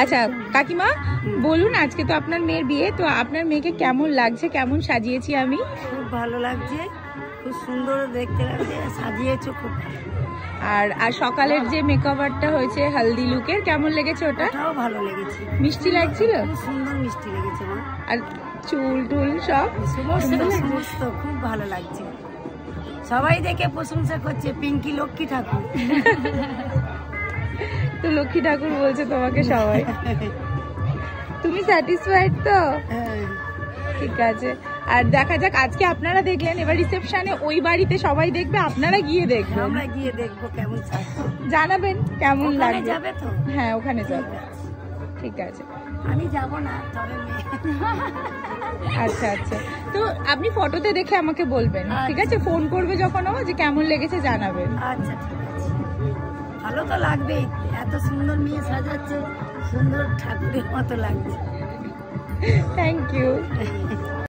আচ্ছা কাকিমা বলুন, আজকে তো আপনার মেয়ের বিয়ে, তো আপনার মেয়েকে কেমন লাগছে, কেমন সাজিয়েছি আমি? খুব ভালো লাগছে, খুব সুন্দর দেখতে লাগছে, সাজিয়েছো খুব। আর সকালের যে মেকওভারটা হয়েছে হালদি লুকের, কেমন লেগেছে ওটা? ওটাও ভালো লেগেছে, মিষ্টি লাগছিল? খুব সুন্দর মিষ্টি লেগেছে মা। আর চুল টুল সব সমস্ত খুব ভালো লাগছে, সবাই দেখে প্রশংসা করছে পিঙ্কি লক্ষ্মী ঠাকুর। তো লক্ষ্মী ঠাকুর বলছে তোমাকে সবাই। তুমি স্যাটিসফাইড তো? ঠিক আছে, আর দেখা যাক, আজকে আপনারা দেখলেন, এবার রিসেপশনে ওই বাড়িতে সবাই দেখবে, আপনারা গিয়ে দেখবেন। আমরা গিয়ে দেখবো কেমন সাজছে, জানাবেন কেমন লাগবে। যাবে তো? হ্যাঁ ওখানে যাবে, ঠিক আছে। আমি যাব না, তবে আচ্ছা আচ্ছা, তো আপনি ফটোতে দেখে আমাকে বলবেন, ঠিক আছে? ফোন করবে যখন ও, যে কেমন লেগেছে জানাবেন। আচ্ছা ঠিক আছে, ভালো তো লাগবেই, এত সুন্দর মেয়ে সাজাচ্ছে, সুন্দর ঠাকুরের মতো লাগছে। Thank you.